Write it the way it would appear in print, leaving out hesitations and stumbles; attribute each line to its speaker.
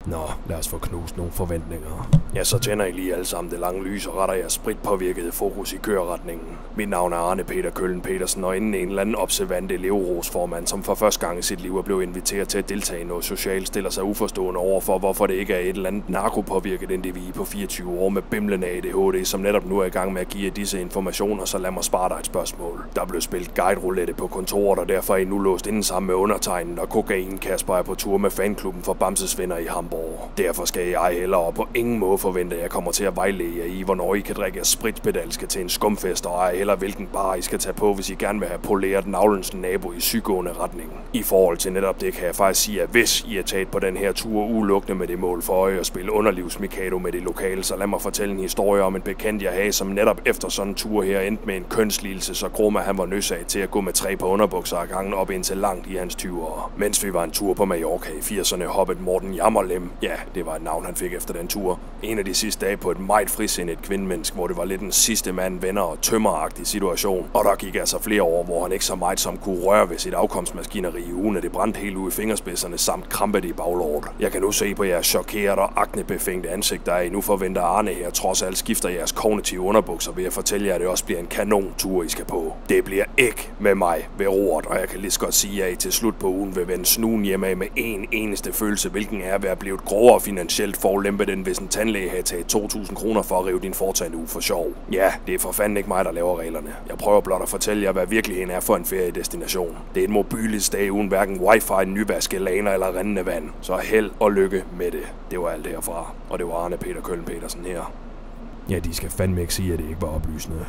Speaker 1: Nå, lad os få knust nogle forventninger. Ja, så tænder I lige alle sammen det lange lys og retter jeres spritpåvirkede fokus i køreretningen. Mit navn er Arne Peter Køllen Petersen, og inden en eller anden observant elevrosformand, som for første gang i sit liv er blevet inviteret til at deltage i noget socialt, stiller sig uforstående over for, hvorfor det ikke er et eller andet narkopåvirket individ på 24 år med bimlende ADHD, som netop nu er i gang med at give disse informationer, så lad mig spare dig et spørgsmål. Der blev spillet guide-roulette på kontoret, og derfor er I nu låst inden sammen med undertegnet, og kokain Kasper er på tur med fanklubben for Bamsesvenner i Hamburg. Derfor skal jeg heller på ingen måde forvente, at jeg kommer til at vejlede jer i, hvornår I kan drikke jeres spritpedalske til en skumfest, og eller hvilken bar I skal tage på, hvis I gerne vil have poleret navlens nabo i sygående retning. I forhold til netop det kan jeg faktisk sige, at hvis I er taget på den her tur udelukkende med det mål for øje at spille underlivsmikado med det lokale, så lad mig fortælle en historie om en bekendt jeg havde, som netop efter sådan en tur her endte med en kønslidelse, så Kroma han var nødsaget til at gå med 3 på underbukser ad gangen op indtil langt i hans 20'ere. Mens vi var en tur på Mallorca i 80'erne, hoppede Morten Jammerlem. Ja, det var et navn han fik efter den tur. En af de sidste dage på et meget frisindet kvindemenneske, hvor det var lidt en sidste mand, venner og tømmeragtig situation. Og der gik altså flere år, hvor han ikke så meget som kunne røre ved sit afkomstmaskineri i ugen, at det brændte helt ud i fingerspidserne samt krampet i baglåret. Jeg kan nu se på jeres chokeret og aknebefængte ansigter, at I nu forventer Arne her trods alt skifter jeres kognitive underbukser ved at fortælle jer, at det også bliver en kanontur, I skal på. Det bliver ikke med mig ved roret, og jeg kan lige så godt sige, at I til slut på ugen vil vende snuden hjemme med en eneste følelse, hvilken er ved at blive grovere finansielt forulempet, end hvis en tandlæge havde taget 2.000 kroner for at rive din fortand ud for sjov. Ja, det er for fanden ikke mig, der laver reglerne. Jeg prøver blot at fortælle jer, hvad virkeligheden er for en feriedestination. Det er et mobilt sted uden hverken wifi, nyvask, laner eller rindende vand. Så held og lykke med det. Det var alt herfra, og det var Arne Peter Køllen Petersen her. Ja, de skal fandme ikke sige, at det ikke var oplysende.